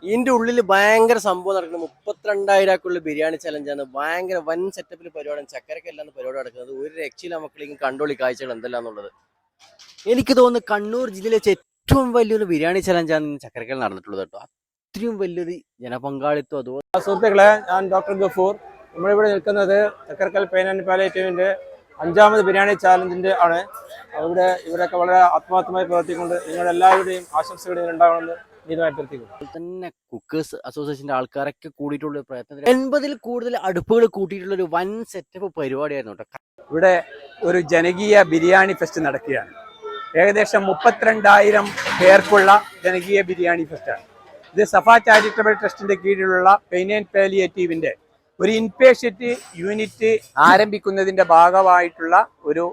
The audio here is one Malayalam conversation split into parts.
ഇതിന്റെ ഉള്ളിൽ ഭയങ്കര സംഭവം നടക്കുന്നത് 32,000 ബിരിയാണി ചലഞ്ചാണ്. ഭയങ്കര വൻ സെറ്റപ്പിൽ പരിപാടിയാണ്. ചക്കരക്കല്ലാണ് പരിപാടി നടക്കുന്നത്. ഒരു രക്ഷയില്ല മക്കളേക്കും കണ്ടോളി കാഴ്ചകൾ എന്തെല്ലാന്നുള്ളത്. എനിക്ക് തോന്നുന്നു കണ്ണൂർ ജില്ലയിലെ വെച്ച് ഏറ്റവും വലിയൊരു ബിരിയാണി ചലഞ്ചാണ് ചക്കരക്കൽ നടന്നിട്ടുള്ളത് കേട്ടോ. അത്രയും വലിയൊരു ജനപങ്കാളിത്തം. അതുപോലെ സുഹൃത്തുക്കളെ, ഞാൻ ഡോക്ടർ ഗഫൂർ. നമ്മളിവിടെ നിൽക്കുന്നത് ചക്കരക്കൽ പെയിൻ ആൻഡ് പാലിയേറ്റീവിന്റെ 5ാമത് ബിരിയാണി ചാലഞ്ചിന്റെ ആണ്. ഇവരൊക്കെ വളരെ ആത്മാർത്ഥമായി പ്രവർത്തിക്കൊണ്ട് നിങ്ങളുടെ എല്ലാവരുടെയും ആശംസകൾ ഉണ്ടാവണമെന്ന് അതുപോലെ തന്നെ കുക്കേഴ്സ് അസോസിയേഷന്റെ ആൾക്കാരൊക്കെ കൂടിയിട്ടുള്ള പ്രയത്നത്തിൽ 80-ൽ കൂടുതൽ അടുപ്പുകൾ കൂട്ടിയിട്ടുള്ള ഒരു വൻ സെറ്റപ്പ് പരിപാടിയായിരുന്നു കേട്ടോ. ഇവിടെ ഒരു ജനകീയ ബിരിയാണി ഫെസ്റ്റ് നടക്കുകയാണ്. ഏകദേശം 32,000 പേർക്കുള്ള ജനകീയ ബിരിയാണി ഫെസ്റ്റാണ് ഇത്. സഫ ചാരിറ്റബിൾ ട്രസ്റ്റിന്റെ കീഴിലുള്ള പെയിൻ ആൻഡ് പാലിയേറ്റീവിന്റെ ഒരു ഇൻപേഷ്യന്റ് യൂണിറ്റ് ആരംഭിക്കുന്നതിന്റെ ഭാഗമായിട്ടുള്ള ഒരു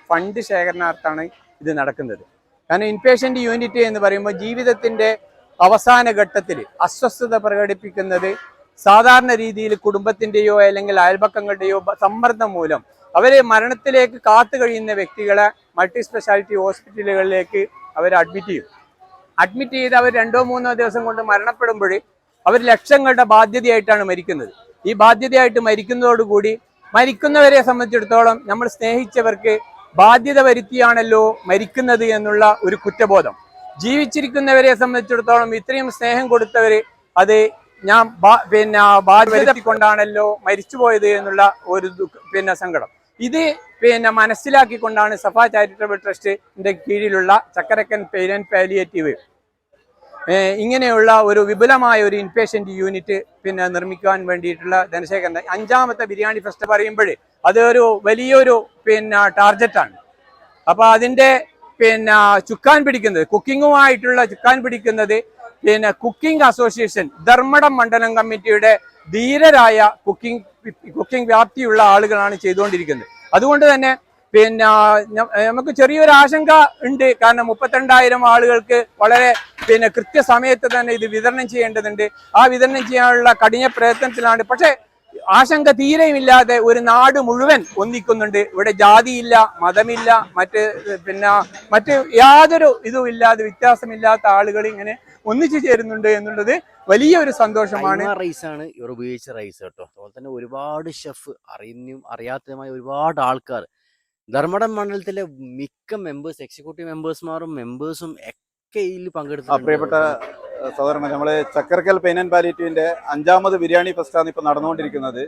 ഫണ്ട് ശേഖരണാർത്ഥാണ് ഇത് നടക്കുന്നത്. കാരണം ഇൻപേഷ്യന്റ് യൂണിറ്റ് എന്ന് പറയുമ്പോൾ ജീവിതത്തിന്റെ അവസാന ഘട്ടത്തിൽ അസ്വസ്ഥത പ്രകടിപ്പിക്കുന്നത് സാധാരണ രീതിയിൽ കുടുംബത്തിന്റെയോ അല്ലെങ്കിൽ അയൽപക്കങ്ങളുടെയോ സമ്മർദ്ദം മൂലം അവരെ മരണത്തിലേക്ക് കാത്തു കഴിയുന്ന വ്യക്തികളെ മൾട്ടി സ്പെഷ്യാലിറ്റി ഹോസ്പിറ്റലുകളിലേക്ക് അവർ അഡ്മിറ്റ് ചെയ്ത് അവർ 2-3 ദിവസം കൊണ്ട് മരണപ്പെടുമ്പോൾ അവർ ലക്ഷങ്ങളുടെ ബാധ്യതയായിട്ടാണ് മരിക്കുന്നത്. ഈ ബാധ്യതയായിട്ട് മരിക്കുന്നതോടുകൂടി മരിക്കുന്നവരെ സംബന്ധിച്ചിടത്തോളം നമ്മൾ സ്നേഹിച്ചവർക്ക് ബാധ്യത വരുത്തിയാണല്ലോ മരിക്കുന്നത് എന്നുള്ള ഒരു കുറ്റബോധം. ജീവിച്ചിരിക്കുന്നവരെ സംബന്ധിച്ചിടത്തോളം ഇത്രയും സ്നേഹം കൊടുത്തവര് അത് ഞാൻ ബാധ്യത കൊണ്ടാണല്ലോ മരിച്ചുപോയത് എന്നുള്ള ഒരു സങ്കടം. ഇത് മനസ്സിലാക്കിക്കൊണ്ടാണ് സഫ ചാരിറ്റബിൾ ട്രസ്റ്റിന്റെ കീഴിലുള്ള ചക്കരക്കൻ പെയിൻ ആൻഡ് പാലിയേറ്റീവ് ഇങ്ങനെയുള്ള ഒരു വിപുലമായ ഒരു ഇൻപേഷ്യന്റ് യൂണിറ്റ് നിർമ്മിക്കുവാൻ വേണ്ടിയിട്ടുള്ള ധനശേഖരണം. 5ാമത്തെ ബിരിയാണി ഫെസ്റ്റ് പറയുമ്പോൾ അതൊരു വലിയൊരു ടാർഗറ്റാണ്. അപ്പൊ അതിന്റെ ചുക്കാൻ പിടിക്കുന്നത്, കുക്കിങ്ങുമായിട്ടുള്ള ചുക്കാൻ പിടിക്കുന്നത് കുക്കിംഗ് അസോസിയേഷൻ ധർമ്മടം മണ്ഡലം കമ്മിറ്റിയുടെ ധീരരായ കുക്കിംഗ് വ്യാപ്തിയുള്ള ആളുകളാണ് ചെയ്തുകൊണ്ടിരിക്കുന്നത്. അതുകൊണ്ട് തന്നെ നമുക്ക് ചെറിയൊരു ആശങ്ക ഉണ്ട്. കാരണം 32,000 ആളുകൾക്ക് വളരെ കൃത്യസമയത്ത് തന്നെ ഇത് വിതരണം ചെയ്യേണ്ടതുണ്ട്. ആ വിതരണം ചെയ്യാനുള്ള കഠിന പ്രയത്നത്തിലാണ്. പക്ഷെ ആശങ്ക തീരെയുമില്ലാതെ ഒരു നാട് മുഴുവൻ ഒന്നിക്കുന്നുണ്ട്. ഇവിടെ ജാതിയില്ല, മതമില്ല, മറ്റ് യാതൊരു ഇതും ഇല്ലാതെ, വ്യത്യാസമില്ലാത്ത ആളുകൾ ഇങ്ങനെ ഒന്നിച്ചു ചേരുന്നുണ്ട് എന്നുള്ളത് വലിയൊരു സന്തോഷമാണ്. റൈസാണ് ഇവർ ഉപയോഗിച്ച റൈസ് കേട്ടോ. അതുപോലെ തന്നെ ഒരുപാട് ഷെഫ് അറിയാത്തതുമായ ഒരുപാട് ആൾക്കാർ ധർമ്മടം മണ്ഡലത്തിലെ മിക്ക മെമ്പേഴ്സ്, എക്സിക്യൂട്ടീവ് മെമ്പേഴ്സും ഒക്കെ ഇതിൽ പങ്കെടുത്തു. പ്രിയപ്പെട്ട സഹോദരന്മാർ, നമ്മള് ചക്കരക്കൽ പെയിൻ ആൻഡ് പാലിയേറ്റീവിന്റെ 5ാമത് ബിരിയാണി ഫെസ്റ്റാണ് ഇപ്പൊ നടന്നുകൊണ്ടിരിക്കുന്നത്.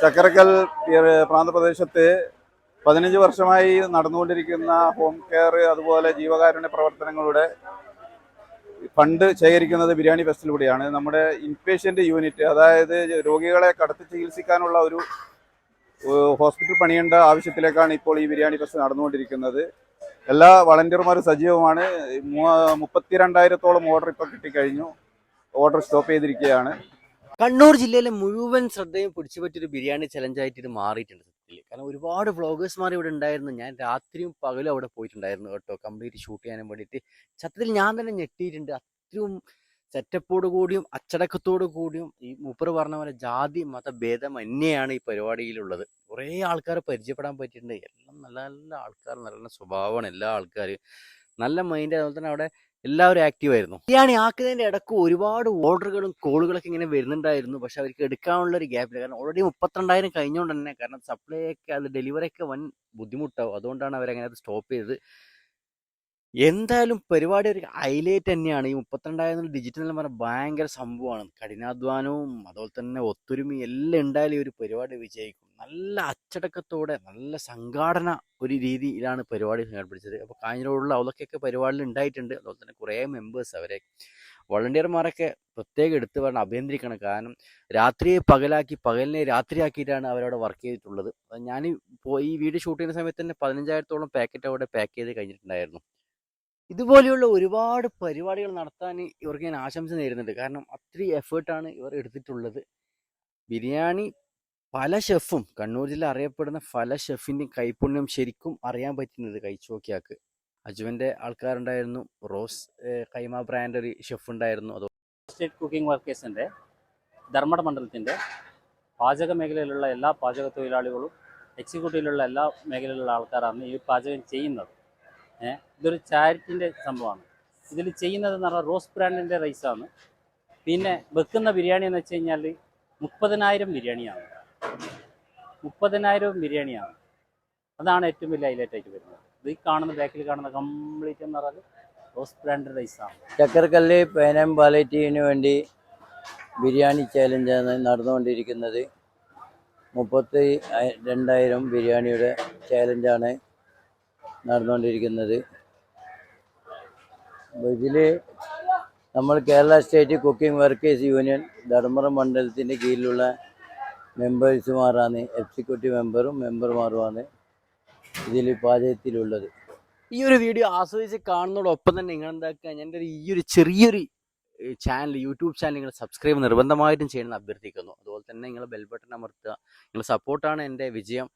ചക്കരക്കൽ പ്രാന്തപ്രദേശത്ത് 15 വർഷമായി നടന്നുകൊണ്ടിരിക്കുന്ന ഹോം കെയർ അതുപോലെ ജീവകാരുണ്യ പ്രവർത്തനങ്ങളുടെ ഫണ്ട് ശേഖരിക്കുന്നത് ബിരിയാണി ഫെസ്റ്റിലൂടെയാണ്. നമ്മുടെ ഇൻപേഷ്യന്റ് യൂണിറ്റ്, അതായത് രോഗികളെ കടത്തി ചികിത്സിക്കാനുള്ള ഒരു ഹോസ്പിറ്റൽ പണിയേണ്ട ആവശ്യത്തിലേക്കാണ് ഇപ്പോൾ ഈ ബിരിയാണി ഫെസ്റ്റ് നടന്നുകൊണ്ടിരിക്കുന്നത്. എല്ലാ വളണ്ടിയർമാരും സജീവമാണ്. 32,000-ഓളം ഓർഡർ ഇപ്പോൾ കിട്ടിക്കഴിഞ്ഞു. ഓർഡർ സ്റ്റോപ്പ് ചെയ്തിരിക്കുകയാണ്. കണ്ണൂർ ജില്ലയിലെ മുഴുവൻ ശ്രദ്ധയും പിടിച്ചുപറ്റിയൊരു ബിരിയാണി ചലഞ്ചായിട്ട് ഇത് മാറിയിട്ടുണ്ട് സത്യത്തിൽ. കാരണം ഒരുപാട് വ്ളോഗേഴ്സ്മാർ ഇവിടെ ഉണ്ടായിരുന്നു. ഞാൻ രാത്രിയും പകലും അവിടെ പോയിട്ടുണ്ടായിരുന്നു കേട്ടോ, കംപ്ലീറ്റ് ഷൂട്ട് ചെയ്യാനും വേണ്ടിയിട്ട്. സത്യത്തിൽ ഞാൻ തന്നെ ഞെട്ടിയിട്ടുണ്ട്. അത്രയും സെറ്റപ്പോട് കൂടിയും അച്ചടക്കത്തോടു കൂടിയും ഈ മൂപ്പർ പറഞ്ഞ പോലെ ജാതി മത ഭേദമന്യാണ് ഈ പരിപാടിയിലുള്ളത്. കുറേ ആൾക്കാരെ പരിചയപ്പെടാൻ പറ്റിയിട്ടുണ്ട്. എല്ലാം നല്ല നല്ല ആൾക്കാർ, നല്ല നല്ല സ്വഭാവമാണ് എല്ലാ ആൾക്കാരും, നല്ല മൈൻഡ്. അതുപോലെ തന്നെ അവിടെ എല്ലാവരും ആക്റ്റീവ് ആയിരുന്നു. ബിരിയാണി ആക്കുന്നതിന്റെ ഇടയ്ക്ക് ഒരുപാട് ഓർഡറുകളും കോളുകളൊക്കെ ഇങ്ങനെ വരുന്നുണ്ടായിരുന്നു. പക്ഷെ അവർക്ക് എടുക്കാനുള്ള ഒരു ഗ്യാപ്പില്ല. കാരണം ഓൾറെഡി 32,000 കഴിഞ്ഞുകൊണ്ട് തന്നെ, കാരണം സപ്ലൈ ഒക്കെ അത് ഡെലിവറി ഒക്കെ വൻ ബുദ്ധിമുട്ടാവും. അതുകൊണ്ടാണ് അവരങ്ങനെ അത് സ്റ്റോപ്പ് ചെയ്തത്. എന്തായാലും പരിപാടി ഒരു ഹൈലൈറ്റ് തന്നെയാണ്. ഈ 32,000 ഡിജിറ്റൽ എന്ന് പറഞ്ഞാൽ ഭയങ്കര സംഭവമാണ്. കഠിനാധ്വാനവും അതുപോലെ തന്നെ ഒത്തൊരുമയും എല്ലാം ഉണ്ടായാലും ഈ ഒരു പരിപാടി വിജയിക്കും. നല്ല അച്ചടക്കത്തോടെ നല്ല സംഘാടന ഒരു രീതിയിലാണ് പരിപാടി സംഘടിപ്പിച്ചത്. അപ്പോൾ കാഞ്ഞിരോടുള്ള അവലൊക്കെ പരിപാടിയിൽ ഉണ്ടായിട്ടുണ്ട്. അതുപോലെ തന്നെ കുറേ മെമ്പേഴ്സ്, അവരെ വോളണ്ടിയർമാരൊക്കെ പ്രത്യേകം എടുത്ത് പറഞ്ഞ് അഭിനന്ദിക്കണം. കാരണം രാത്രിയെ പകലാക്കി, പകലിനെ രാത്രിയാക്കിയിട്ടാണ് അവരവിടെ വർക്ക് ചെയ്തിട്ടുള്ളത്. ഞാൻ ഈ വീഡിയോ ഷൂട്ട് ചെയ്യുന്ന സമയത്ത് തന്നെ 15,000-ഓളം പാക്കറ്റ് അവിടെ പാക്ക് ചെയ്ത് കഴിഞ്ഞിട്ടുണ്ടായിരുന്നു. ഇതുപോലെയുള്ള ഒരുപാട് പരിപാടികൾ നടത്താൻ ഇവർക്ക് ഞാൻ ആശംസ നേരുന്നുണ്ട്. കാരണം അത്രയും എഫേർട്ടാണ് ഇവർ എടുത്തിട്ടുള്ളത്. ബിരിയാണി പല ഷെഫും, കണ്ണൂർ ജില്ല അറിയപ്പെടുന്ന പല ഷെഫിൻ്റെയും കൈപുണ്യം ശരിക്കും അറിയാൻ പറ്റുന്നത് കഴിച്ചു നോക്കിയാക്ക്. അജുവിൻ്റെ ആൾക്കാരുണ്ടായിരുന്നു, റോസ് കൈമ ബ്രാൻഡ് ഒരു ഷെഫ് ഉണ്ടായിരുന്നു. അതോ സ്റ്റേറ്റ് കുക്കിംഗ് വർക്കേഴ്സിൻ്റെ ധർമ്മട മണ്ഡലത്തിൻ്റെ പാചക മേഖലയിലുള്ള എല്ലാ പാചക തൊഴിലാളികളും എക്സിക്യൂട്ടീവിലുള്ള എല്ലാ മേഖലയിലുള്ള ആൾക്കാരാണ് ഈ പാചകം ചെയ്യുന്നത്. ഇതൊരു ചാരിറ്റിൻ്റെ സംഭവമാണ്. ഇതിൽ ചെയ്യുന്നതെന്ന് പറഞ്ഞാൽ റോസ് ബ്രാൻഡിൻ്റെ റൈസാണ്. പിന്നെ വെക്കുന്ന ബിരിയാണി എന്ന് വെച്ച് കഴിഞ്ഞാൽ 30,000 ബിരിയാണിയാണ്. 30,000 ബിരിയാണിയാണ്. അതാണ് ഏറ്റവും വലിയ ഹൈലൈറ്റ് ആയിട്ട് വരുന്നത്. ഇത് ഈ കാണുന്ന ബാക്കിൽ കാണുന്ന കംപ്ലീറ്റ് എന്ന് പറഞ്ഞാൽ റോസ് ബ്രാൻഡ് റൈസാണ്. ചക്കരക്കല്ല് പേനം പാലേറ്റീവിന് വേണ്ടി ബിരിയാണി ചാലഞ്ചാണ് നടന്നുകൊണ്ടിരിക്കുന്നത്. 32,000 ബിരിയാണിയുടെ ചാലഞ്ചാണ് നടന്നുകൊണ്ടിരിക്കുന്നത്. ഇതിൽ നമ്മൾ Kerala state cooking workers union Dharmadam മണ്ഡലത്തിൻ്റെ കീഴിലുള്ള മെമ്പേഴ്സുമാരാണ്, എക്സിക്യൂട്ടീവ് മെമ്പർമാരുമാണ് ഇതിൽ പാചകത്തിലുള്ളത്. ഈ ഒരു വീഡിയോ ആസ്വദിച്ച് കാണുന്നതോടൊപ്പം തന്നെ നിങ്ങൾ എന്താക്കുക, ഞാൻ ഈ ഒരു ചെറിയൊരു ചാനൽ, യൂട്യൂബ് ചാനൽ നിങ്ങൾ സബ്സ്ക്രൈബ് നിർബന്ധമായിട്ടും ചെയ്യണമെന്ന് അഭ്യർത്ഥിക്കുന്നു. അതുപോലെ തന്നെ നിങ്ങൾ ബെൽ ബട്ടൺ അമർത്തുക. നിങ്ങളുടെ സപ്പോർട്ടാണ് എൻ്റെ വിജയം.